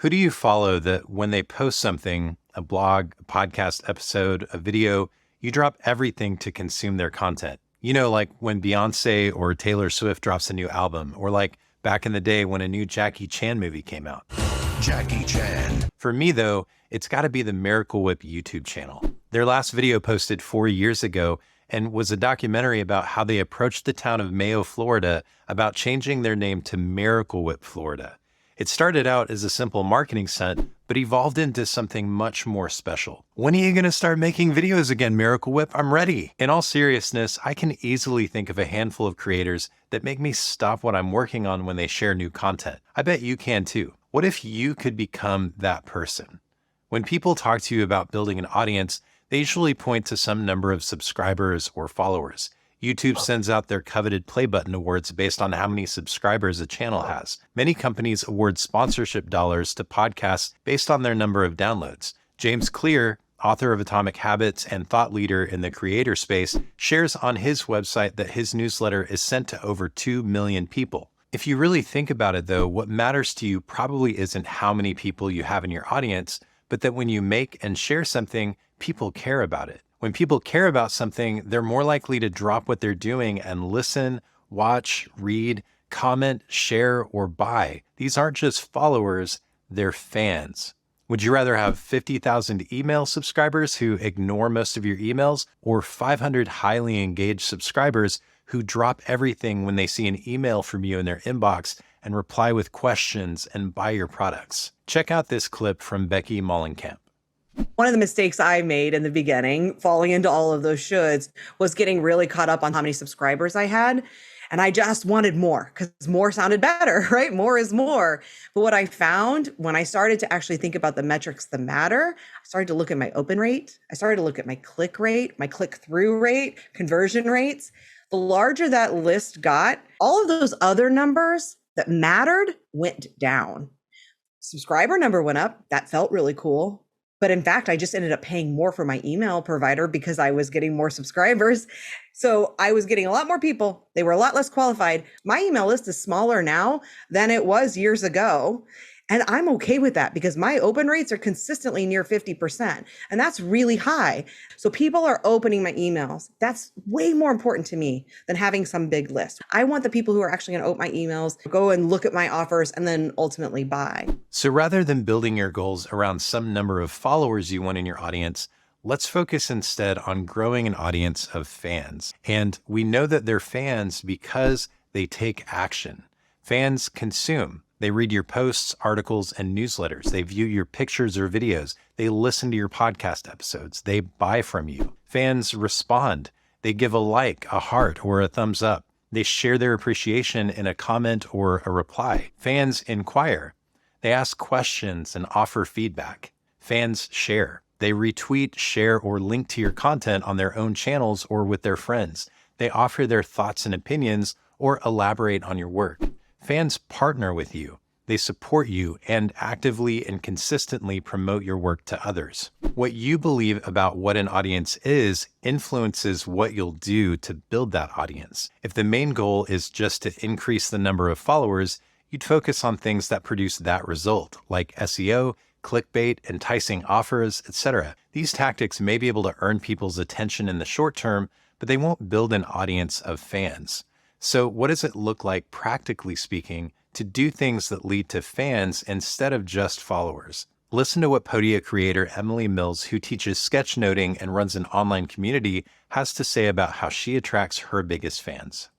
Who do you follow that when they post something, a blog, a podcast episode, a video, you drop everything to consume their content? Like when Beyonce or Taylor Swift drops a new album, or like back in the day when a new Jackie Chan movie came out. Jackie Chan. For me, though, it's got to be the Miracle Whip YouTube channel. Their last video posted 4 years ago and was a documentary about how they approached the town of Mayo, Florida, about changing their name to Miracle Whip, Florida. It started out as a simple marketing stunt, but evolved into something much more special. When are you going to start making videos again, Miracle Whip? I'm ready. In all seriousness, I can easily think of a handful of creators that make me stop what I'm working on when they share new content. I bet you can too. What if you could become that person? When people talk to you about building an audience, they usually point to some number of subscribers or followers. YouTube sends out their coveted play button awards based on how many subscribers a channel has. Many companies award sponsorship dollars to podcasts based on their number of downloads. James Clear, author of Atomic Habits and thought leader in the creator space, shares on his website that his newsletter is sent to over 2 million people. If you really think about it, though, what matters to you probably isn't how many people you have in your audience, but that when you make and share something, people care about it. When people care about something, they're more likely to drop what they're doing and listen, watch, read, comment, share, or buy. These aren't just followers, they're fans. Would you rather have 50,000 email subscribers who ignore most of your emails, or 500 highly engaged subscribers who drop everything when they see an email from you in their inbox and reply with questions and buy your products? Check out this clip from Becky Mollenkamp. One of the mistakes I made in the beginning, falling into all of those shoulds, was getting really caught up on how many subscribers I had. And I just wanted more because more sounded better, right? More is more. But what I found when I started to actually think about the metrics that matter, I started to look at my open rate. I started to look at my click rate, my click-through rate, conversion rates. The larger that list got, all of those other numbers that mattered went down. Subscriber number went up. That felt really cool. But in fact, I just ended up paying more for my email provider because I was getting more subscribers. So I was getting a lot more people. They were a lot less qualified. My email list is smaller now than it was years ago. And I'm okay with that because my open rates are consistently near 50%. And that's really high. So people are opening my emails. That's way more important to me than having some big list. I want the people who are actually going to open my emails, go and look at my offers, and then ultimately buy. So rather than building your goals around some number of followers you want in your audience, let's focus instead on growing an audience of fans. And we know that they're fans because they take action. Fans consume. They read your posts, articles, and newsletters. They view your pictures or videos. They listen to your podcast episodes. They buy from you. Fans respond. They give a like, a heart, or a thumbs up. They share their appreciation in a comment or a reply. Fans inquire. They ask questions and offer feedback. Fans share. They retweet, share, or link to your content on their own channels or with their friends. They offer their thoughts and opinions or elaborate on your work. Fans partner with you. They support you and actively and consistently promote your work to others. What you believe about what an audience is influences what you'll do to build that audience. If the main goal is just to increase the number of followers, you'd focus on things that produce that result, like SEO, clickbait, enticing offers, etc. These tactics may be able to earn people's attention in the short term, but they won't build an audience of fans. So what does it look like, practically speaking, to do things that lead to fans instead of just followers? Listen to what Podia creator Emily Mills, who teaches sketchnoting and runs an online community, has to say about how she attracts her biggest fans.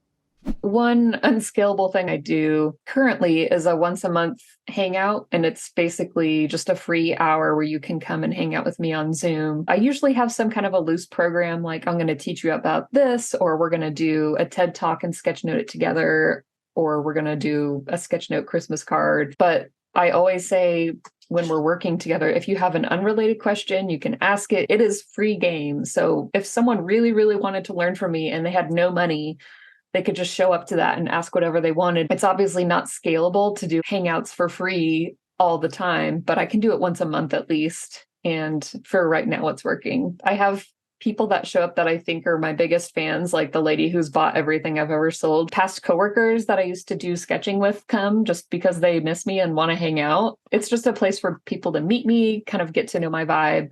One unscalable thing I do currently is a once a month hangout, and it's basically just a free hour where you can come and hang out with me on Zoom. I usually have some kind of a loose program, like I'm going to teach you about this, or we're going to do a TED Talk and sketchnote it together, or we're going to do a sketchnote Christmas card. But I always say when we're working together, if you have an unrelated question, you can ask it. It is free game. So if someone really, really wanted to learn from me and they had no money, they could just show up to that and ask whatever they wanted. It's obviously not scalable to do hangouts for free all the time, but I can do it once a month at least. And for right now, it's working. I have people that show up that I think are my biggest fans, like the lady who's bought everything I've ever sold. Past coworkers that I used to do sketching with come just because they miss me and want to hang out. It's just a place for people to meet me, kind of get to know my vibe,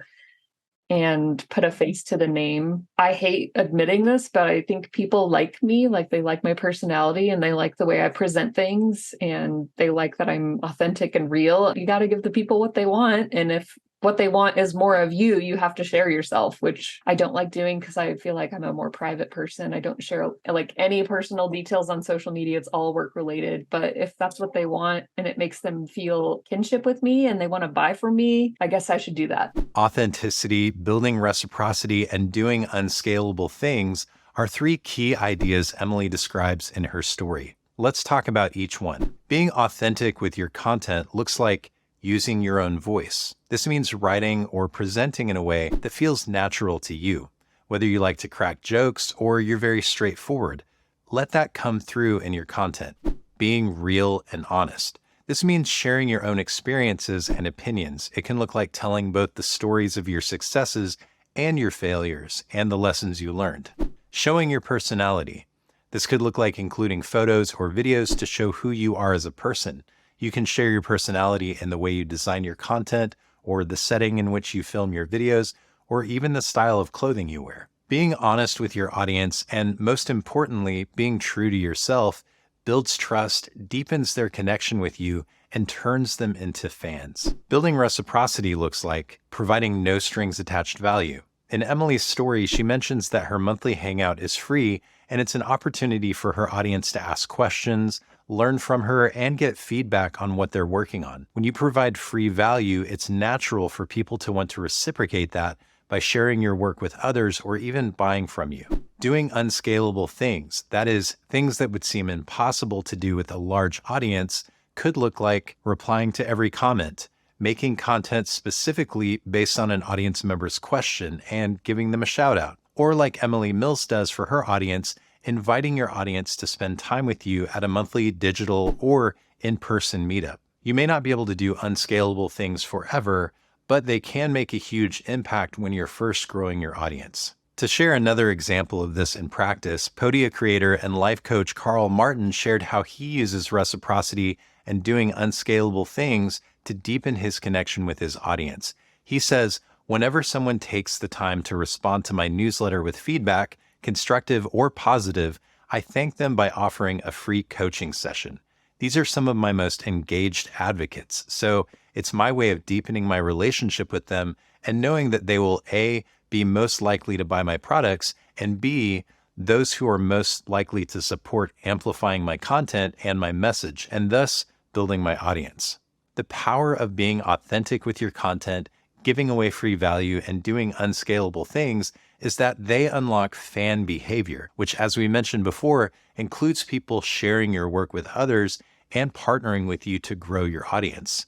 and put a face to the name. I hate admitting this, but I think people like me, like they like my personality and they like the way I present things and they like that I'm authentic and real. You got to give the people what they want. And if what they want is more of you, you have to share yourself, which I don't like doing because I feel like I'm a more private person. I don't share like any personal details on social media. It's all work related. But if that's what they want and it makes them feel kinship with me and they want to buy from me, I guess I should do that. Authenticity, building reciprocity, and doing unscalable things are three key ideas Emily describes in her story. Let's talk about each one. Being authentic with your content looks like using your own voice. This means writing or presenting in a way that feels natural to you. Whether you like to crack jokes or you're very straightforward, let that come through in your content. Being real and honest. This means sharing your own experiences and opinions. It can look like telling both the stories of your successes and your failures and the lessons you learned. Showing your personality. This could look like including photos or videos to show who you are as a person. You can share your personality in the way you design your content, or the setting in which you film your videos, or even the style of clothing you wear. Being honest with your audience, and most importantly, being true to yourself, builds trust, deepens their connection with you, and turns them into fans. Building reciprocity looks like providing no strings attached value. In Emily's story, she mentions that her monthly hangout is free, and it's an opportunity for her audience to ask questions, learn from her, and get feedback on what they're working on. When you provide free value, it's natural for people to want to reciprocate that by sharing your work with others or even buying from you. Doing unscalable things, that is, things that would seem impossible to do with a large audience, could look like replying to every comment, making content specifically based on an audience member's question and giving them a shout out. Or like Emily Mills does for her audience, inviting your audience to spend time with you at a monthly digital or in-person meetup. You may not be able to do unscalable things forever, but they can make a huge impact when you're first growing your audience. To share another example of this in practice, Podia creator and life coach Carl Martin shared how he uses reciprocity and doing unscalable things to deepen his connection with his audience. He says, "Whenever someone takes the time to respond to my newsletter with feedback, constructive or positive, I thank them by offering a free coaching session. These are some of my most engaged advocates, so it's my way of deepening my relationship with them and knowing that they will A, be most likely to buy my products, and B, those who are most likely to support amplifying my content and my message, and thus building my audience." The power of being authentic with your content, giving away free value, and doing unscalable things is that they unlock fan behavior, which, as we mentioned before, includes people sharing your work with others and partnering with you to grow your audience.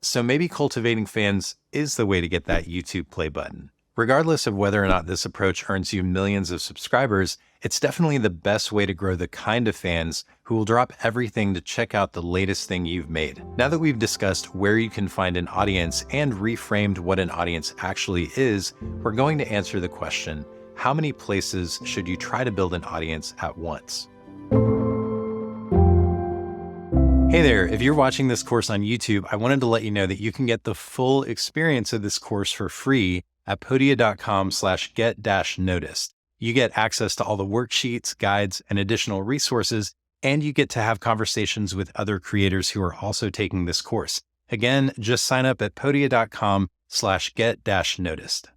So maybe cultivating fans is the way to get that YouTube play button. Regardless of whether or not this approach earns you millions of subscribers, it's definitely the best way to grow the kind of fans who will drop everything to check out the latest thing you've made. Now that we've discussed where you can find an audience and reframed what an audience actually is, we're going to answer the question, how many places should you try to build an audience at once? Hey there, if you're watching this course on YouTube, I wanted to let you know that you can get the full experience of this course for free at podia.com/get-noticed. You get access to all the worksheets, guides, and additional resources, and you get to have conversations with other creators who are also taking this course. Again, just sign up at podia.com/get-noticed.